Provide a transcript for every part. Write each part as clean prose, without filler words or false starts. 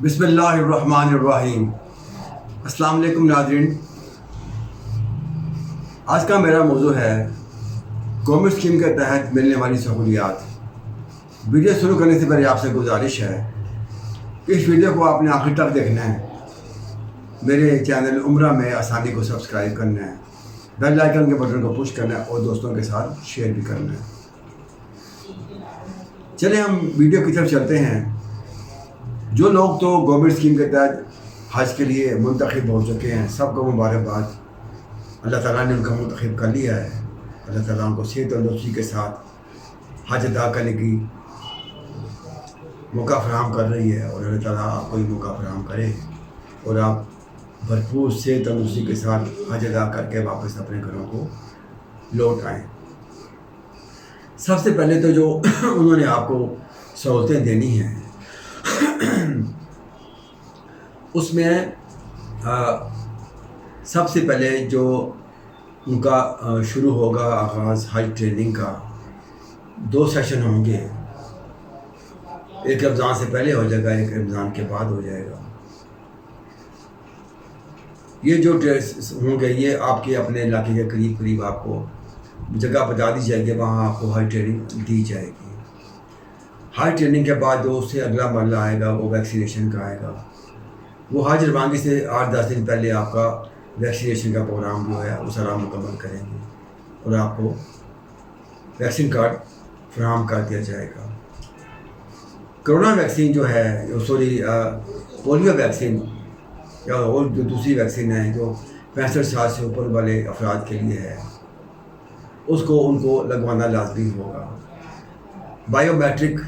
بسم اللہ الرحمن الرحیم۔ السلام علیکم ناظرین، آج کا میرا موضوع ہے گورنمنٹ اسکیم کے تحت ملنے والی سہولیات۔ ویڈیو شروع کرنے سے پہلے آپ سے گزارش ہے کہ اس ویڈیو کو آپ نے آخر تک دیکھنا ہے، میرے چینل عمرہ میں آسانی کو سبسکرائب کرنا ہے، بیل آئیکن کے بٹن کو پش کرنا ہے اور دوستوں کے ساتھ شیئر بھی کرنا ہے۔ چلیں ہم ویڈیو کی طرف چلتے ہیں۔ جو لوگ تو گورنمنٹ اسکیم کے تحت حج کے لیے منتخب ہو چکے ہیں، سب کو مبارکباد۔ اللہ تعالیٰ نے ان کا منتخب کر لیا ہے۔ اللہ تعالیٰ ان کو صحت و تندرستی کے ساتھ حج ادا کرنے کی موقع فراہم کر رہی ہے، اور اللہ تعالیٰ آپ کو یہ موقع فراہم کرے اور آپ بھرپور صحت تندرستی کے ساتھ حج ادا کر کے واپس اپنے گھروں کو لوٹ آئیں۔ سب سے پہلے تو جو انہوں نے آپ کو سہولتیں دینی ہیں، اس میں سب سے پہلے جو ان کا شروع ہوگا آغاز حج ٹریننگ کا، 2 سیشن ہوں گے۔ ایک رمضان سے پہلے ہو جائے گا، ایک رمضان کے بعد ہو جائے گا۔ یہ جو ہوں گے یہ آپ کے اپنے علاقے کے قریب قریب آپ کو جگہ بتا دی جائے گی، وہاں آپ کو حج ٹریننگ دی جائے گی۔ حج ٹریننگ کے بعد جو اس سے اگلا مرحلہ آئے گا وہ ویکسینیشن کا آئے گا۔ وہ حج روانگی سے 8-10 دن پہلے آپ کا ویکسینیشن کا پروگرام جو ہے وہ سارا مکمل کریں گے اور آپ کو ویکسین کارڈ فراہم کر دیا جائے گا۔ کرونا ویکسین جو ہے پولیو ویکسین یا اور جو دوسری ویکسین ہے جو 65 سال سے اوپر والے افراد کے لیے ہے، اس کو ان کو لگوانا لازمی ہوگا۔ بائیو میٹرک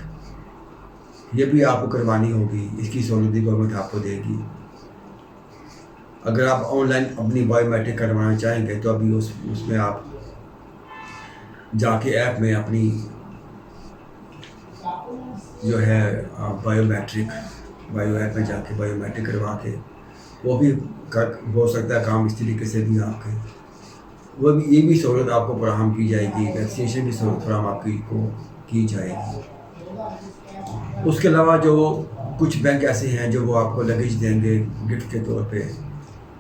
یہ بھی آپ کو کروانی ہوگی، اس کی سہولت بھی گورنمنٹ آپ کو دے گی۔ اگر آپ آن لائن اپنی بائیو میٹرک کروانا چاہیں گے تو ابھی اس میں آپ جا کے ایپ میں اپنی جو ہے بائیو ایپ میں جا کے بائیو میٹرک کروا کے وہ بھی ہو سکتا ہے کام اس طریقے سے بھی آپ کے وہ بھی یہ بھی سہولت آپ کو فراہم کی جائے گی۔ ویکسینیشن بھی سہولت فراہم آپ کو کی جائے گی۔ اس کے علاوہ جو کچھ بینک ایسے ہیں جو وہ آپ کو لگیج دیں گے گفٹ کے طور پہ۔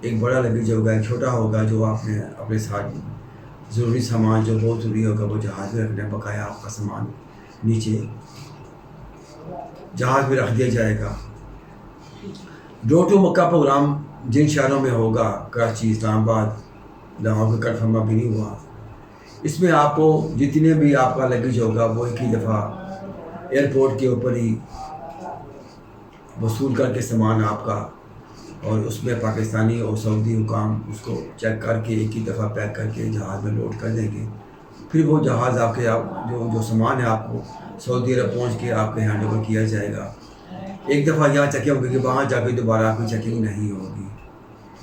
ایک بڑا لگیج ہوگا، ایک چھوٹا ہوگا، جو آپ نے اپنے ساتھ ضروری سامان جو بہت ضروری ہوگا وہ جہاز میں رکھنا، بقایا آپ کا سامان نیچے جہاز میں رکھ دیا جائے گا۔ ڈور ٹو مکہ پروگرام جن شہروں میں ہوگا، کراچی، اسلام آباد، لاہور کا کنفرم ابھی نہیں ہوا، اس میں آپ کو جتنے بھی آپ کا لگیج ہوگا وہ ایک ہی دفعہ ایئرپورٹ کے اوپر ہی وصول کر کے سامان آپ کا، اور اس میں پاکستانی اور سعودی حکام اس کو چیک کر کے ایک ہی دفعہ پیک کر کے جہاز میں لوڈ کر دیں گے۔ پھر وہ جہاز آپ کے جو سامان ہے آپ کو سعودی عرب پہنچ کے آپ کے ہینڈ اوور کیا جائے گا۔ ایک دفعہ یہاں چیکنگ ہوگی کہ وہاں جا کے دوبارہ آپ کی چیکنگ نہیں ہوگی۔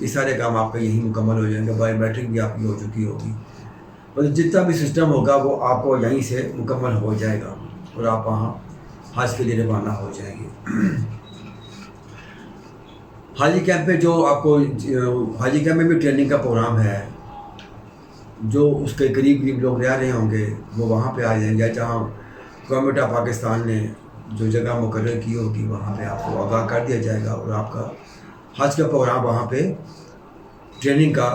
یہ سارے کام آپ کے یہیں مکمل ہو جائیں گے۔ بایو میٹرک بھی آپ کی ہو چکی ہوگی، اور جتنا بھی سسٹم ہوگا وہ آپ کو یہیں سے مکمل ہو جائے گا اور آپ وہاں حج کے لیے روانہ ہو جائیں گے۔ حاجی کیمپ میں جو آپ کو حاجی کیمپ میں بھی ٹریننگ کا پروگرام ہے، جو اس کے قریب لوگ رہ رہے ہوں گے وہ وہاں پہ آ جائیں گے، جہاں گورنمنٹ آف پاکستان نے جو جگہ مقرر کی ہوگی وہاں پہ آپ کو آگاہ کر دیا جائے گا، اور آپ کا حج کا پروگرام وہاں پہ ٹریننگ کا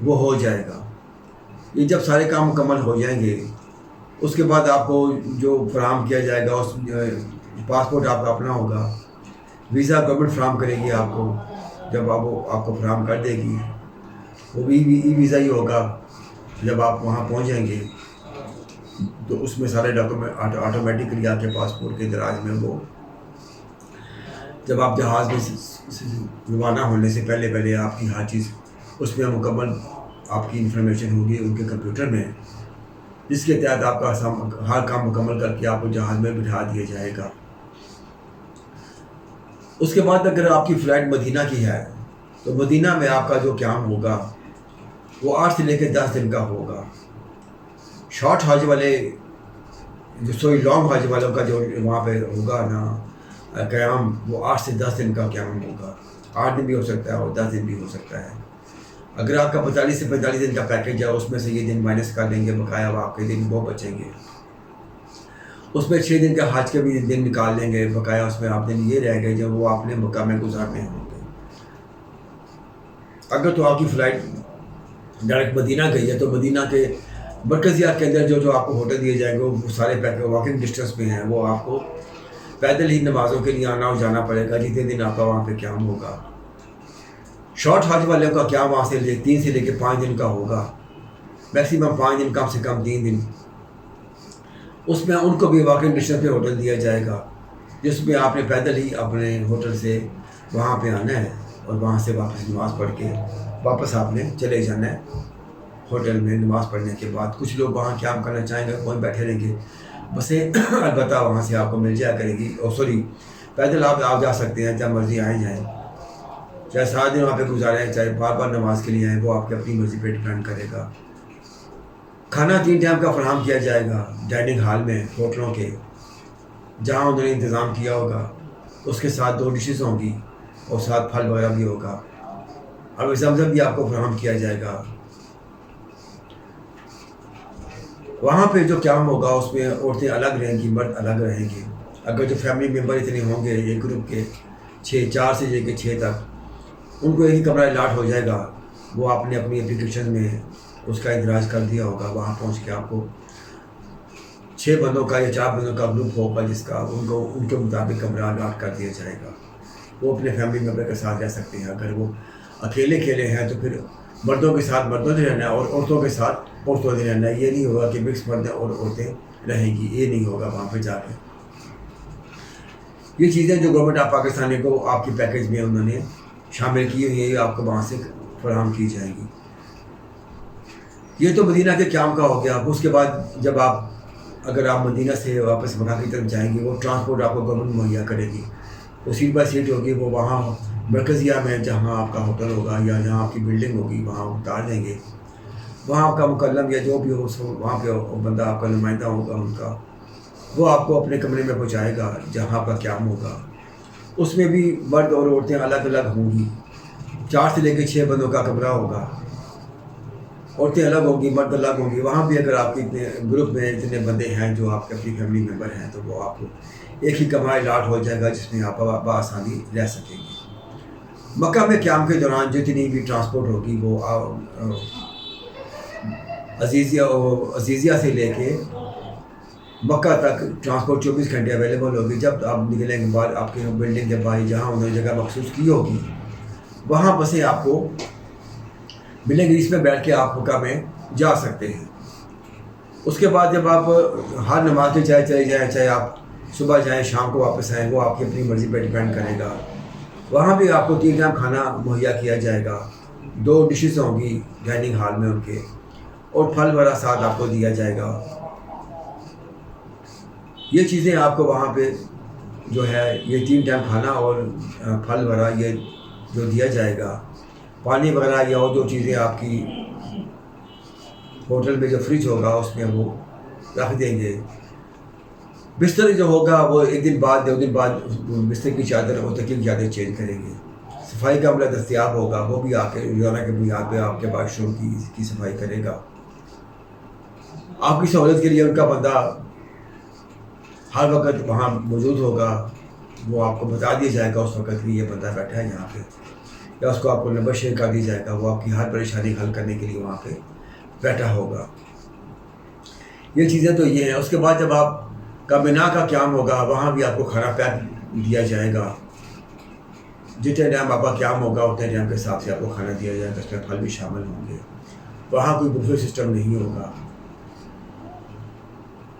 وہ ہو جائے گا۔ یہ جب سارے کام مکمل ہو جائیں گے اس کے بعد آپ کو جو فراہم کیا جائے گا، اس پاسپورٹ آپ کا اپنا ہوگا، ویزا گورنمنٹ فراہم کرے گی آپ کو۔ جب وہ آپ کو فراہم کر دے گی وہ بھی ای ویزا ہی ہوگا۔ جب آپ وہاں پہنچ جائیں گے تو اس میں سارے ڈاکومنٹ آٹومیٹکلی آپ کے پاسپورٹ کے دراز میں وہ جب آپ جہاز میں روانہ ہونے سے پہلے آپ کی ہر چیز اس میں مکمل آپ کی انفارمیشن ہوگی ان کے کمپیوٹر میں، جس کے تحت آپ کا ہر کام مکمل کر کے آپ کو جہاز میں بٹھا دیا جائے گا۔ اس کے بعد اگر آپ کی فلائٹ مدینہ کی ہے تو مدینہ میں آپ کا جو قیام ہوگا وہ 8 سے لے کے 10 دن کا ہوگا۔ شارٹ حج والے لانگ حج والوں کا جو وہاں پہ ہوگا نا قیام، وہ 8 سے 10 دن کا قیام ہوگا۔ 8 دن بھی ہو سکتا ہے اور 10 دن بھی ہو سکتا ہے۔ اگر آپ کا 45 سے 45 دن کا پیکیج ہے اس میں سے یہ دن مائنس کر لیں گے، بقایا آپ کے دن وہ بچیں گے۔ اس میں 6 دن کا حج کے بھی دن نکال لیں گے بقایا، اس میں آپ دن یہ رہ گئے جب وہ آپ نے مکہ میں گزارنے ہوں گے۔ اگر تو آپ کی فلائٹ ڈائریکٹ مدینہ گئی ہے تو مدینہ کے مرکزیات کے اندر جو آپ کو ہوٹل دیے جائیں گے وہ سارے واکنگ ڈسٹینس میں ہیں، وہ آپ کو پیدل ہی نمازوں کے لیے آنا اور جانا پڑے گا جتنے دن آپ کا وہاں پہ قیام ہوگا۔ شارٹ حج والوں کا قیام وہاں سے 3 سے لے کے 5 دن کا ہوگا، میکسیمم 5 دن، کم سے کم 3 دن۔ اس میں ان کو بھی واکنگ ڈسٹینس پہ ہوٹل دیا جائے گا، جس میں آپ نے پیدل ہی اپنے ہوٹل سے وہاں پہ آنا ہے اور وہاں سے واپس نماز پڑھ کے واپس آپ نے چلے جانا ہے ہوٹل میں۔ نماز پڑھنے کے بعد کچھ لوگ وہاں قیام کرنا چاہیں گے، وہیں بیٹھے رہیں گے، بسیں البتہ وہاں سے آپ کو مل جایا کرے گی، اور سوری پیدل آپ جا سکتے ہیں، جب مرضی آئیں جائیں، چاہے 7 دن وہاں پہ گزاریں، چاہے بار بار نماز کے لیے آئیں، وہ آپ کی اپنی مرضی پہ ڈپینڈ کرے گا۔ کھانا 3 ٹائم کا فراہم کیا جائے گا ڈائننگ ہال میں ہوٹلوں کے، جہاں انہوں نے انتظام کیا ہوگا، اس کے ساتھ 2 ڈشز ہوں گی اور ساتھ پھل وغیرہ بھی ہوگا، اور زمزم بھی آپ کو فراہم کیا جائے گا۔ وہاں پہ جو قیام ہوگا اس میں عورتیں الگ رہیں گی، مرد الگ رہیں گے۔ اگر جو فیملی ممبر اتنے ہوں گے ایک گروپ کے 4 سے لے کے 6 تک، ان کو ایک ہی کمرہ الاٹ ہو جائے گا، وہ آپ نے اپنی اپلیکیشن میں اس کا اندراج کر دیا ہوگا، وہاں پہنچ کے آپ کو 6 بندوں کا یا 4 بندوں کا گروپ ہوگا جس کا ان کے مطابق کمرہ الاٹ کر دیا جائے گا، وہ اپنے فیملی ممبر کے ساتھ رہ سکتے ہیں۔ اگر وہ اکیلے ہیں تو پھر مردوں کے ساتھ مردوں نے رہنا ہے اور عورتوں کے ساتھ عورتوں نے رہنا ہے، یہ نہیں ہوگا کہ مکس مرد اور عورتیں رہیں گی، یہ نہیں ہوگا وہاں پہ جا کے۔ یہ چیزیں جو گورنمنٹ آف پاکستان کو آپ کی پیکیج میں انہوں نے شامل کی ہوئی ہے، یہ آپ کو وہاں سے فراہم کی جائیں گی۔ یہ تو مدینہ کے قیام کا ہو گیا۔ اس کے بعد جب اگر آپ مدینہ سے واپس مکہ کی طرف جائیں گے، وہ ٹرانسپورٹ آپ کو گورنمنٹ مہیا کرے گی، وہ سیٹ بائی سیٹ ہوگی، وہ وہاں مرکزیہ میں جہاں آپ کا ہوٹل ہوگا یا جہاں آپ کی بلڈنگ ہوگی وہاں اتار دیں گے، وہاں آپ کا مکلم یا جو بھی ہو وہاں پہ بندہ آپ کا نمائندہ ہوگا ان کا، وہ آپ کو اپنے کمرے میں پہنچائے گا جہاں آپ کا قیام ہوگا۔ اس میں بھی مرد اور عورتیں الگ الگ ہوں گی، 4 سے لے کے 6 بندوں کا کمرہ ہوگا، عورتیں الگ ہوں گی، مرد الگ ہوں گی۔ وہاں بھی اگر آپ کے گروپ میں اتنے بندے ہیں جو آپ کے اپنی فیملی ممبر ہیں تو وہ آپ کو ایک ہی کمرہ الاٹ ہو جائے گا جس میں آپ بآسانی رہ سکیں گے۔ مکہ میں قیام کے دوران جتنی بھی ٹرانسپورٹ ہوگی وہ عزیزیہ سے لے کے مکہ تک ٹرانسپورٹ 24 گھنٹے اویلیبل ہوگی۔ جب آپ نکلیں گے بعد آپ کی بلڈنگ کے باہر جہاں انہوں نے جگہ مخصوص کی ہوگی وہاں بسیں آپ کو ملیں گی، اس میں بیٹھ کے آپ مکہ میں جا سکتے ہیں۔ اس کے بعد جب آپ ہر نماز کے چلے جائیں، چاہے آپ صبح جائیں شام کو واپس آئیں، وہ آپ کی اپنی مرضی پہ ڈیپینڈ کرے گا۔ وہاں بھی آپ کو 3 ٹائم کھانا مہیا کیا جائے گا، 2 ڈشز ہوں گی ڈائننگ ہال میں ان کے، اور پھل وغیرہ ساتھ آپ کو دیا جائے گا۔ یہ چیزیں آپ کو وہاں پہ جو ہے یہ 3 ٹائم کھانا اور پھل وغیرہ یہ جو دیا جائے گا، پانی وغیرہ یا اور جو چیزیں آپ کی ہوٹل میں جو فریج ہوگا اس میں وہ رکھ دیں گے۔ بستر جو ہوگا وہ 1 دن بعد 2 دن بعد بستر کی چادر اور تکیے کی چادر چینج کریں گے۔ صفائی کا عملہ دستیاب ہوگا، وہ بھی آ کے روزانہ کے بنیاد پہ آپ کے واش روم کی صفائی کرے گا۔ آپ کی سہولت کے لیے ان کا بندہ ہر وقت وہاں موجود ہوگا، وہ آپ کو بتا دیا جائے گا اس وقت کہ یہ بندہ بیٹھا ہے یہاں پہ، یا اس کو آپ کو نمبر شیئر کر دیا جائے گا، وہ آپ کی ہر پریشانی حل کرنے کے لیے وہاں پہ بیٹھا ہوگا۔ یہ چیزیں تو یہ ہیں۔ اس کے بعد جب آپ کا مینا کا قیام ہوگا وہاں بھی آپ کو کھانا پیک دیا جائے گا، جتنے ٹائم آپ کا قیام ہوگا اتنے ٹائم کے حساب سے آپ کو کھانا دیا جائے گا، اس میں پھل بھی شامل ہوں گے۔ وہاں کوئی بفے سسٹم نہیں ہوگا۔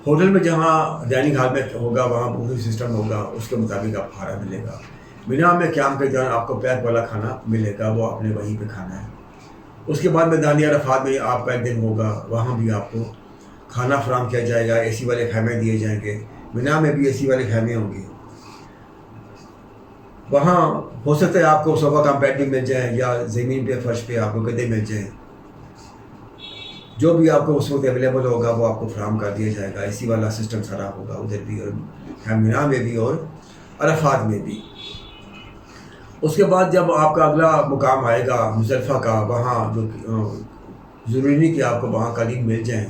ہوٹل میں جہاں ڈائننگ ہال میں ہوگا وہاں بفے سسٹم ہوگا، اس کے مطابق آپ کو کھانا ملے گا۔ مینا میں قیام کے دوران آپ کو پیک والا کھانا ملے گا، وہ آپ نے وہیں پہ کھانا ہے۔ اس کے بعد میدان عرفات میں آپ کا 1 دن ہوگا، وہاں بھی آپ کو کھانا فراہم کیا جائے گا، اے سی والے خیمے دیے جائیں گے۔ مینا میں بھی اے سی والے خیمے ہوں گے۔ وہاں ہو سکتا ہے آپ کو صوفہ کم بیڈ بھی مل جائیں یا زمین پہ فرش پہ آپ کو گدے مل جائیں، جو بھی آپ کو اس وقت اویلیبل ہوگا وہ آپ کو فراہم کر دیا جائے گا۔ اے سی والا سسٹم سارا ہوگا ادھر بھی، اور مینا میں بھی اور عرفات میں بھی۔ اس کے بعد جب آپ کا اگلا مقام آئے گا مزدلفہ کا، وہاں جو ضروری نہیں کہ آپ کو وہاں قالین مل جائیں،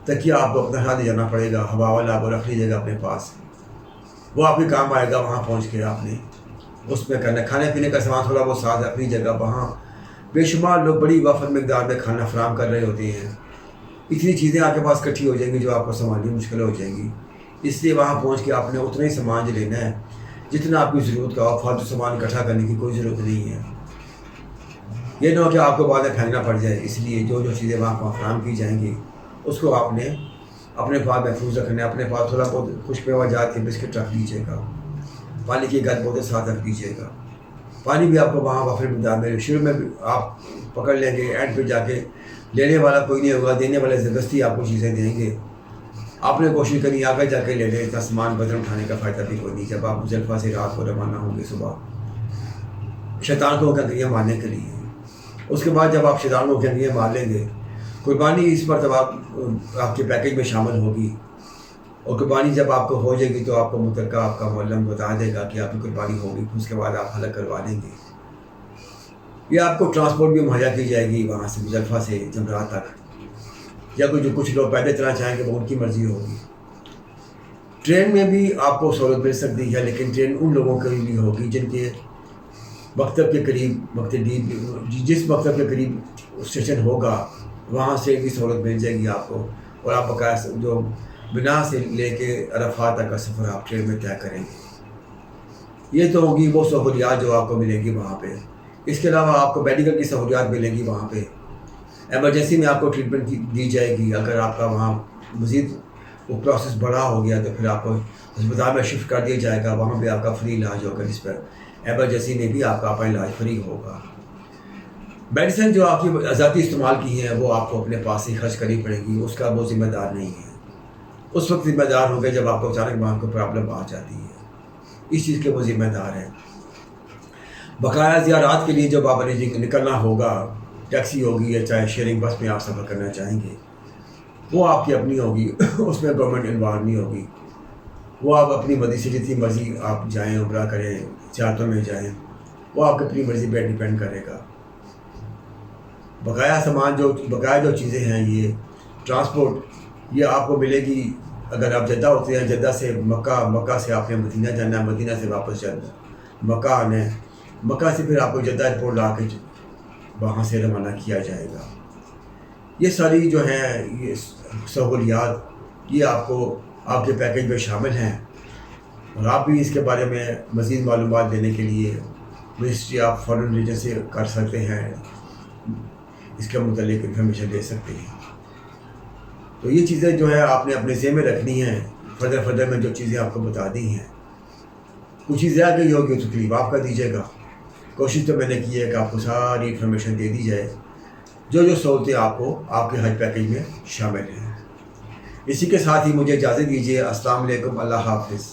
تکیہ آپ کو اپنے ساتھ لے جانا پڑے گا، ہوا والا آپ کو رکھ لیجیے گا اپنے پاس، وہ آپ کے کام آئے گا وہاں پہنچ کے آپ نے اس میں کرنا. کھانے پینے کا سامان تھوڑا بہت ساتھ رکھ لیجیے گا. وہاں بے شمار لوگ بڑی وافر مقدار میں کھانا فراہم کر رہے ہوتے ہیں. اتنی چیزیں آپ کے پاس اکٹھی ہو جائیں گی جو آپ کو سنبھالنی مشکل ہو جائیں گی. اس لیے وہاں پہنچ کے آپ نے اتنا ہی سامان لینا ہے جتنا آپ کی ضرورت کا ہو. فالتو سامان اکٹھا کرنے کی کوئی ضرورت نہیں ہے. یہ نہ ہو کہ آپ کو بعد میں پھینکنا پڑ جائے. اس لیے جو چیزیں وہاں فراہم کی جائیں گی اس کو آپ نے اپنے پاس محفوظ رکھنا ہے. اپنے پاس تھوڑا بہت خشک میوہ جات کے بسکٹ رکھ لیجیے گا. پانی کی گد بوتل ساتھ رکھ دیجیے گا. پانی بھی آپ کو وہاں وافر مقدار میں شروع میں آپ پکڑ لیں گے، اینڈ پہ جا کے لینے والا کوئی نہیں ہوگا، دینے والے زبردستی آپ کو چیزیں دیں گے. آپ نے کوشش کرنی آگے جا کے لے لیں. اتنا سامان بدن اٹھانے کا فائدہ بھی کوئی نہیں. جب آپ مزدلفہ سے رات کو روانہ ہوں گے صبح شیطان کو کنکریاں مارنے کے لیے، اس کے بعد جب آپ شیطان کو کنکریاں مار لیں گے، قربانی اس پر جب آپ کے پیکیج میں شامل ہوگی، اور قربانی جب آپ کو ہو جائے گی تو آپ کو متعلقہ آپ کا معلم بتا دے گا کہ آپ کی قربانی ہوگی. اس کے بعد آپ حلق کروا لیں گے. یہ آپ کو ٹرانسپورٹ بھی مہیا کی جائے گی وہاں سے مزدلفہ سے جمرات تک. یا جو کچھ لوگ پیدل چلنا چاہیں گے وہ ان کی مرضی ہوگی. ٹرین میں بھی آپ کو سہولت مل سکتی ہے، لیکن ٹرین ان لوگوں کے لیے ہوگی جن کے مکتب کے قریب جس مکتب کے قریب اسٹیشن ہوگا وہاں سے بھی سہولت مل جائے گی آپ کو. اور آپ بقایا جو بنا سے لے کے عرفات تک کا سفر آپ ٹرین میں طے کریں گے. یہ تو ہوگی وہ سہولیات جو آپ کو ملیں گی وہاں پہ. اس کے علاوہ آپ کو میڈیکل کی سہولیات ملیں گی وہاں پہ. ایمرجنسی میں آپ کو ٹریٹمنٹ دی جائے گی. اگر آپ کا وہاں مزید وہ پروسیس بڑا ہو گیا تو پھر آپ کو ہسپتال میں شفٹ کر دیا جائے گا. وہاں پہ آپ کا فری علاج ہوگا، جس پر ایمرجنسی میں بھی آپ کا اپنا علاج فری ہوگا. میڈیسن جو آپ کی ذاتی استعمال کی ہیں وہ آپ کو اپنے پاس ہی خرچ کرنی پڑے گی. اس کا وہ ذمہ دار نہیں ہے. اس وقت ذمہ دار ہو گئے جب آپ کو اچانک وہاں کو پرابلم آ جاتی ہے. اس چیز کے وہ ذمہ دار ہیں. بقایا زیارات کے لیے جب آپ نے نکلنا ہوگا، ٹیکسی ہوگی یا چاہے شیئرنگ بس میں آپ سفر کرنا چاہیں گے، وہ آپ کی اپنی ہوگی. اس میں گورنمنٹ انوالو نہیں ہوگی. وہ آپ اپنی مرضی سے جتنی مرضی آپ جائیں، عمرہ کریں، زیارتوں میں جائیں، وہ آپ کی اپنی مرضی پہ ڈیپینڈ کرے گا. بقایا جو چیزیں ہیں یہ ٹرانسپورٹ یہ آپ کو ملے گی. اگر آپ جدہ ہوتے ہیں، جدہ سے مکہ سے آپ نے مدینہ جانا ہے، مدینہ سے واپس جانا ہے مکہ آنا ہے، مکہ سے پھر آپ کو جدہ ایئرپورٹ لا کے وہاں سے روانہ کیا جائے گا. یہ ساری جو ہیں یہ سہولیات یہ آپ کو آپ کے پیکیج میں شامل ہیں. اور آپ بھی اس کے بارے میں مزید معلومات دینے کے لیے منسٹری آف فارن ریلیجن سے کر سکتے ہیں، اس کے متعلق انفارمیشن دے سکتے ہیں. تو یہ چیزیں جو ہے آپ نے اپنے ذہن میں رکھنی ہیں. فردر میں جو چیزیں آپ کو بتا دی ہیں، کچھ چیزیں آ گئی ہوگی تو تکلیف آپ کا دیجیے گا. کوشش تو میں نے کی ہے کہ آپ کو ساری انفارمیشن دے دی جائے جو سہولتیں آپ کو آپ کے حج پیکیج میں شامل ہیں. اسی کے ساتھ ہی مجھے اجازت دیجیے. السلام علیکم. اللہ حافظ.